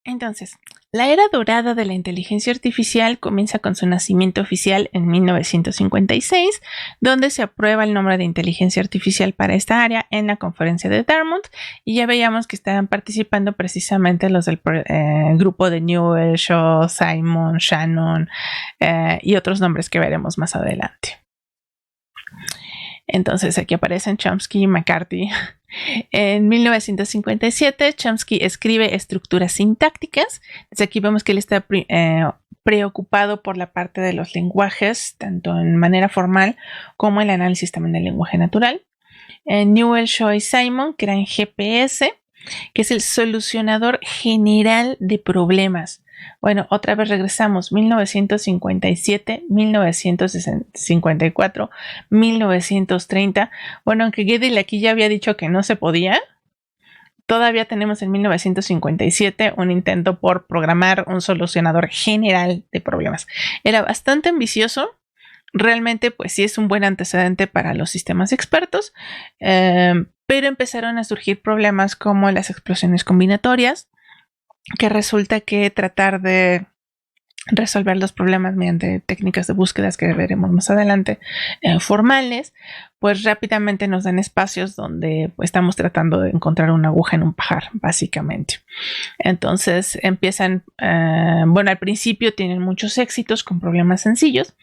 Entonces, la era dorada de la inteligencia artificial comienza con su nacimiento oficial en 1956, donde se aprueba el nombre de inteligencia artificial para esta área en la conferencia de Dartmouth, y ya veíamos que estaban participando precisamente los del grupo de Newell, Shaw, Simon, Shannon y otros nombres que veremos más adelante. Entonces aquí aparecen Chomsky y McCarthy. En 1957, Chomsky escribe Estructuras sintácticas. Desde aquí vemos que él está preocupado por la parte de los lenguajes, tanto en manera formal como el análisis también del lenguaje natural. Newell, Shaw y Simon crean GPS, que es el solucionador general de problemas. Bueno, otra vez regresamos, 1957, 1954, 1930. Bueno, aunque Gödel aquí ya había dicho que no se podía, todavía tenemos en 1957 un intento por programar un solucionador general de problemas. Era bastante ambicioso. Realmente, pues sí es un buen antecedente para los sistemas expertos, pero empezaron a surgir problemas como las explosiones combinatorias, que resulta que tratar de resolver los problemas mediante técnicas de búsquedas que veremos más adelante, formales, pues rápidamente nos dan espacios donde estamos tratando de encontrar una aguja en un pajar, básicamente. Entonces empiezan, bueno, al principio tienen muchos éxitos con problemas sencillos,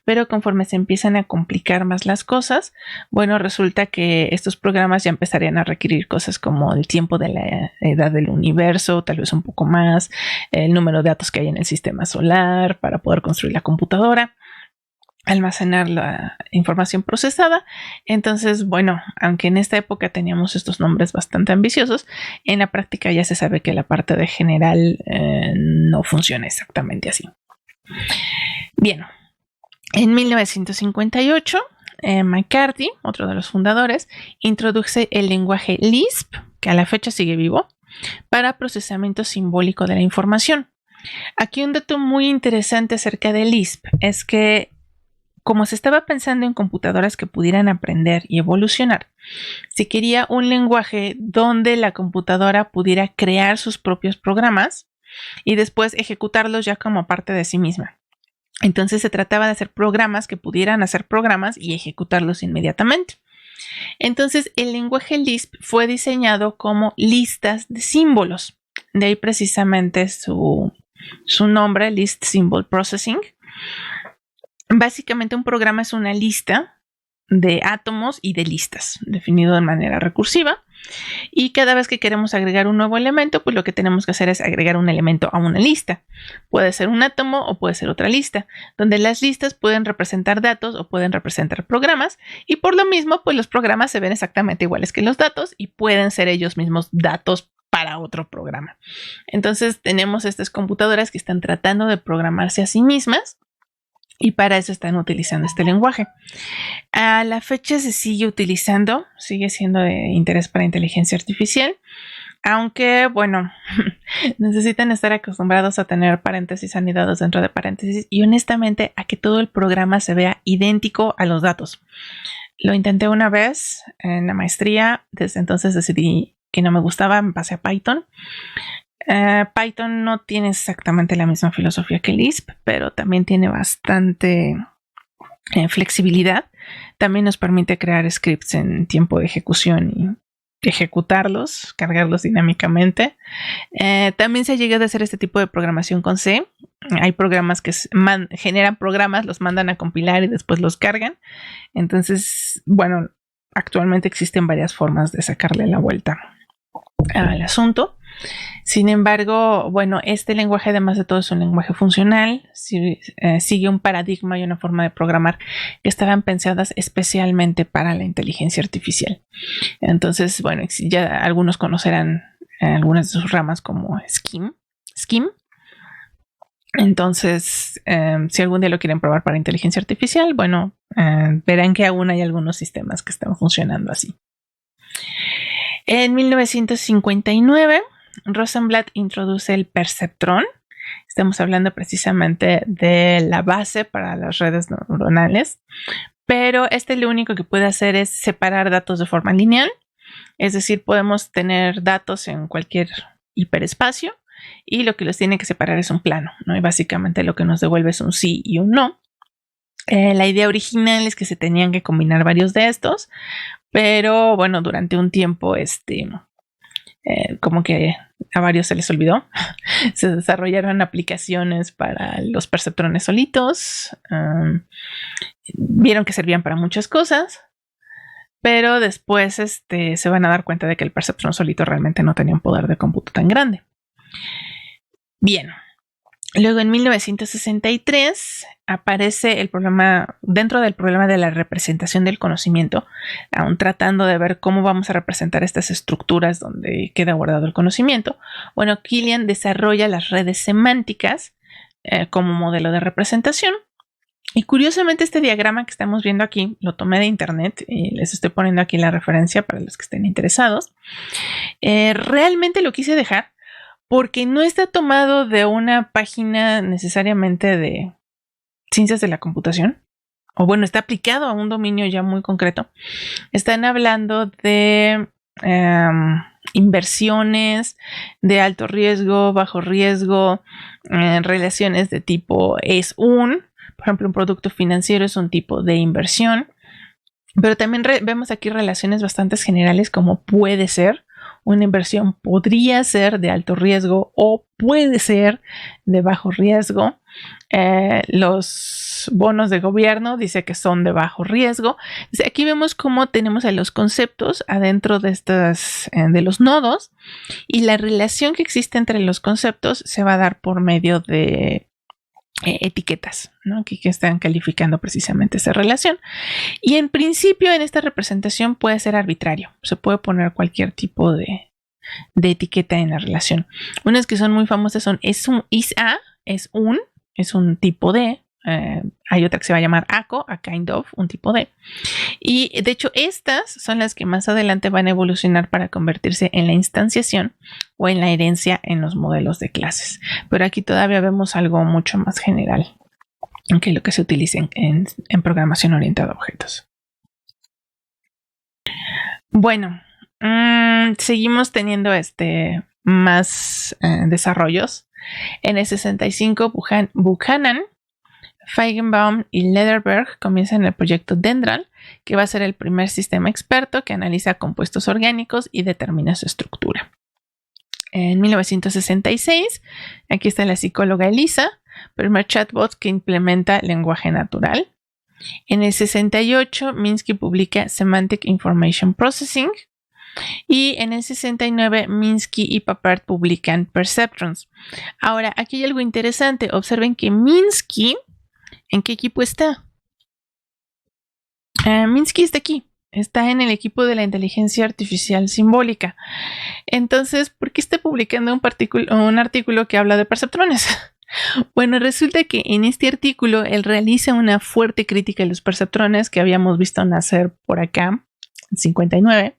pero conforme se empiezan a complicar más las cosas, bueno, resulta que estos programas ya empezarían a requerir cosas como el tiempo de la edad del universo, tal vez un poco más, el número de datos que hay en el sistema solar para poder construir la computadora, almacenar la información procesada. Entonces, bueno, aunque en esta época teníamos estos nombres bastante ambiciosos, en la práctica ya se sabe que la parte de general no funciona exactamente así. Bien, en 1958, McCarthy, otro de los fundadores, introduce el lenguaje Lisp, que a la fecha sigue vivo, para procesamiento simbólico de la información. Aquí un dato muy interesante acerca de Lisp es que, como se estaba pensando en computadoras que pudieran aprender y evolucionar, se quería un lenguaje donde la computadora pudiera crear sus propios programas y después ejecutarlos ya como parte de sí misma. Entonces se trataba de hacer programas que pudieran hacer programas y ejecutarlos inmediatamente. Entonces el lenguaje Lisp fue diseñado como listas de símbolos. De ahí precisamente su nombre, List Symbol Processing. Básicamente un programa es una lista de átomos y de listas, definido de manera recursiva. Y cada vez que queremos agregar un nuevo elemento, pues lo que tenemos que hacer es agregar un elemento a una lista. Puede ser un átomo o puede ser otra lista, donde las listas pueden representar datos o pueden representar programas, y por lo mismo, pues los programas se ven exactamente iguales que los datos y pueden ser ellos mismos datos para otro programa. Entonces tenemos estas computadoras que están tratando de programarse a sí mismas, y para eso están utilizando este lenguaje. A la fecha se sigue utilizando, sigue siendo de interés para inteligencia artificial, aunque, bueno, necesitan estar acostumbrados a tener paréntesis anidados dentro de paréntesis y honestamente a que todo el programa se vea idéntico a los datos. Lo intenté una vez en la maestría, desde entonces decidí que no me gustaba, me pasé a Python. Python no tiene exactamente la misma filosofía que Lisp, pero también tiene bastante flexibilidad. También nos permite crear scripts en tiempo de ejecución y ejecutarlos, cargarlos dinámicamente. También se ha llegado a hacer este tipo de programación con C. Hay programas que generan programas, los mandan a compilar y después los cargan. Entonces, bueno, actualmente existen varias formas de sacarle la vuelta al asunto. Sin embargo, bueno, este lenguaje además de todo es un lenguaje funcional, sigue un paradigma y una forma de programar que estaban pensadas especialmente para la inteligencia artificial. Entonces, bueno, ya algunos conocerán algunas de sus ramas como Scheme. Entonces, si algún día lo quieren probar para inteligencia artificial, bueno, verán que aún hay algunos sistemas que están funcionando así. En 1959, Rosenblatt introduce el perceptrón. Estamos hablando precisamente de la base para las redes neuronales, pero lo único que puede hacer es separar datos de forma lineal, es decir, podemos tener datos en cualquier hiperespacio y lo que los tiene que separar es un plano, ¿no? Y básicamente lo que nos devuelve es un sí y un no. La idea original es que se tenían que combinar varios de estos, pero bueno, durante un tiempo como que a varios se les olvidó. Se desarrollaron aplicaciones para los perceptrones solitos. Vieron que servían para muchas cosas, pero después se van a dar cuenta de que el perceptrón solito realmente no tenía un poder de cómputo tan grande. Bien. Luego en 1963 aparece el problema, dentro del problema de la representación del conocimiento, aún tratando de ver cómo vamos a representar estas estructuras donde queda guardado el conocimiento. Bueno, Killian desarrolla las redes semánticas como modelo de representación. Y curiosamente este diagrama que estamos viendo aquí lo tomé de internet y les estoy poniendo aquí la referencia para los que estén interesados. Realmente lo quise dejar porque no está tomado de una página necesariamente de ciencias de la computación, o bueno, está aplicado a un dominio ya muy concreto. Están hablando de inversiones de alto riesgo, bajo riesgo, relaciones de tipo por ejemplo, un producto financiero es un tipo de inversión, pero también vemos aquí relaciones bastante generales como puede ser. Una inversión podría ser de alto riesgo o puede ser de bajo riesgo. Los bonos de gobierno dice que son de bajo riesgo. Aquí vemos cómo tenemos a los conceptos adentro de de los nodos, y la relación que existe entre los conceptos se va a dar por medio de etiquetas, ¿no? Aquí que están calificando precisamente esa relación. Y en principio en esta representación puede ser arbitrario. Se puede poner cualquier tipo de etiqueta en la relación. Unas que son muy famosas son is a, es un tipo de. Hay otra que se va a llamar ACO, a kind of, un tipo de. Y de hecho estas son las que más adelante van a evolucionar para convertirse en la instanciación o en la herencia en los modelos de clases. Pero aquí todavía vemos algo mucho más general que lo que se utiliza en programación orientada a objetos. Bueno, seguimos teniendo más desarrollos. En el 65 Buchanan, Feigenbaum y Lederberg comienzan el proyecto Dendral, que va a ser el primer sistema experto que analiza compuestos orgánicos y determina su estructura. En 1966, aquí está la psicóloga Elisa, primer chatbot que implementa lenguaje natural. En el 68, Minsky publica Semantic Information Processing. Y en el 69, Minsky y Papert publican Perceptrons. Ahora, aquí hay algo interesante. Observen que Minsky, ¿en qué equipo está? Minsky está aquí. Está en el equipo de la inteligencia artificial simbólica. Entonces, ¿por qué está publicando un artículo que habla de perceptrones? Bueno, resulta que en este artículo él realiza una fuerte crítica a los perceptrones que habíamos visto nacer por acá, en 59.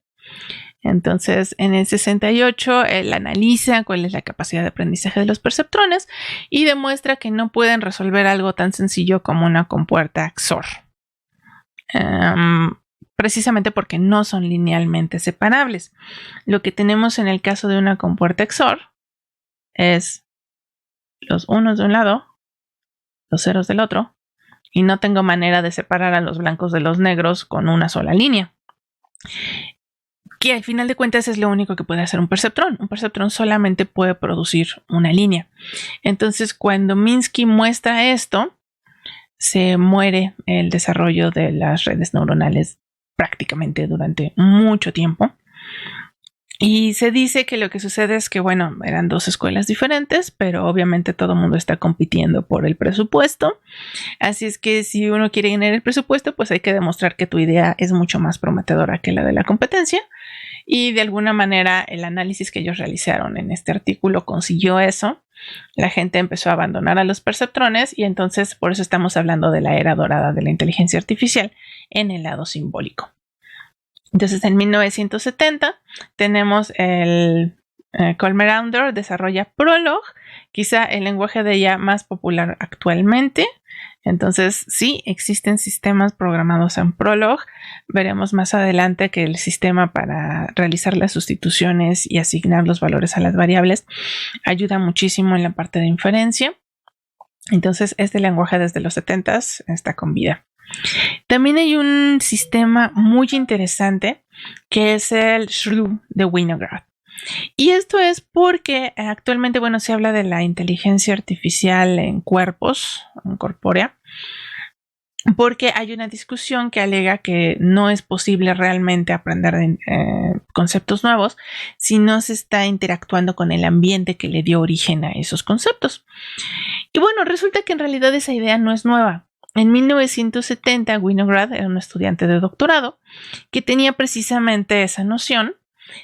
Entonces, en el 68, él analiza cuál es la capacidad de aprendizaje de los perceptrones y demuestra que no pueden resolver algo tan sencillo como una compuerta XOR. Precisamente porque no son linealmente separables. Lo que tenemos en el caso de una compuerta XOR es los unos de un lado, los ceros del otro, y no tengo manera de separar a los blancos de los negros con una sola línea. Que al final de cuentas es lo único que puede hacer un perceptrón. Un perceptrón solamente puede producir una línea. Entonces, cuando Minsky muestra esto, se muere el desarrollo de las redes neuronales prácticamente durante mucho tiempo. Y se dice que lo que sucede es que, bueno, eran dos escuelas diferentes, pero obviamente todo el mundo está compitiendo por el presupuesto. Así es que si uno quiere ganar el presupuesto, pues hay que demostrar que tu idea es mucho más prometedora que la de la competencia. Y de alguna manera el análisis que ellos realizaron en este artículo consiguió eso. La gente empezó a abandonar a los perceptrones y entonces por eso estamos hablando de la era dorada de la inteligencia artificial en el lado simbólico. Entonces en 1970 tenemos el Colmer-Andor desarrolla Prolog, quizá el lenguaje de IA más popular actualmente. Entonces, sí, existen sistemas programados en Prolog. Veremos más adelante que el sistema para realizar las sustituciones y asignar los valores a las variables ayuda muchísimo en la parte de inferencia. Entonces, este lenguaje desde los 70s está con vida. También hay un sistema muy interesante que es el SLU de Winograd. Y esto es porque actualmente, se habla de la inteligencia artificial en cuerpos, en corpórea, porque hay una discusión que alega que no es posible realmente aprender conceptos nuevos si no se está interactuando con el ambiente que le dio origen a esos conceptos. Y resulta que en realidad esa idea no es nueva. En 1970, Winograd era un estudiante de doctorado que tenía precisamente esa noción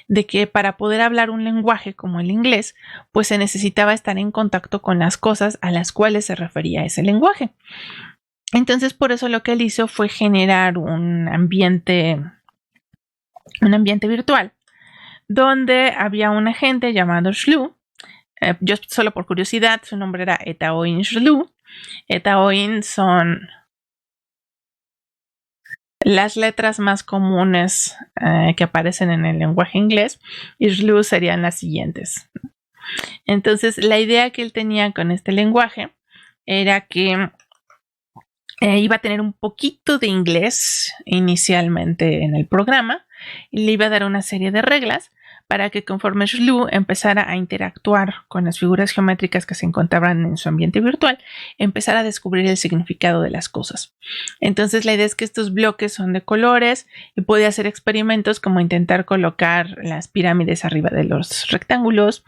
de que para poder hablar un lenguaje como el inglés, pues se necesitaba estar en contacto con las cosas a las cuales se refería ese lenguaje. Entonces, por eso lo que él hizo fue generar un ambiente virtual donde había un agente llamado SLU. Yo solo por curiosidad, su nombre era Etaoin SLU. Etaoin son las letras más comunes que aparecen en el lenguaje inglés y SLU serían las siguientes. Entonces, la idea que él tenía con este lenguaje era que iba a tener un poquito de inglés inicialmente en el programa y le iba a dar una serie de reglas para que conforme SLU empezara a interactuar con las figuras geométricas que se encontraban en su ambiente virtual, empezara a descubrir el significado de las cosas. Entonces la idea es que estos bloques son de colores y puede hacer experimentos como intentar colocar las pirámides arriba de los rectángulos,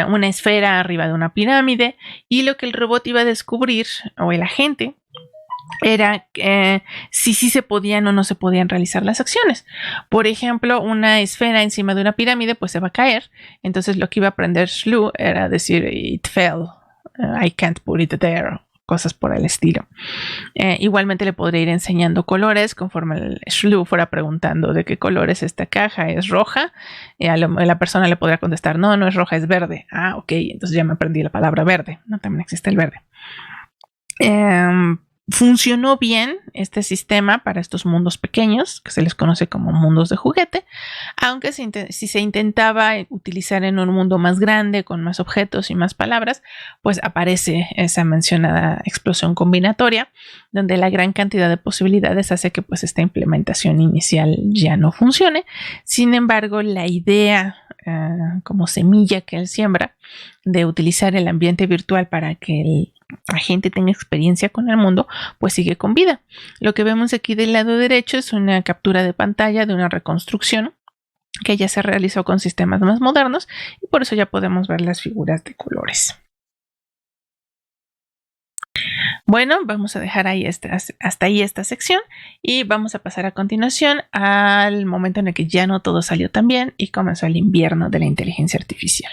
una esfera arriba de una pirámide, y lo que el robot iba a descubrir, o el agente, era si sí se podían o no se podían realizar las acciones. Por ejemplo, una esfera encima de una pirámide pues se va a caer. Entonces lo que iba a aprender SLU era decir it fell, I can't put it there, cosas por el estilo. Igualmente le podría ir enseñando colores conforme el SLU fuera preguntando de qué color es esta caja, es roja. La persona le podría contestar no es roja, es verde. Ah, ok, entonces ya me aprendí la palabra verde. No, también existe el verde. Funcionó bien este sistema para estos mundos pequeños, que se les conoce como mundos de juguete, aunque si se intentaba utilizar en un mundo más grande, con más objetos y más palabras, pues aparece esa mencionada explosión combinatoria, donde la gran cantidad de posibilidades hace que pues esta implementación inicial ya no funcione. Sin embargo, la idea como semilla que él siembra de utilizar el ambiente virtual para que el agente tenga experiencia con el mundo, pues sigue con vida. Lo que vemos aquí del lado derecho es una captura de pantalla de una reconstrucción que ya se realizó con sistemas más modernos y por eso ya podemos ver las figuras de colores. Bueno, vamos a dejar ahí hasta ahí esta sección y vamos a pasar a continuación al momento en el que ya no todo salió tan bien y comenzó el invierno de la inteligencia artificial.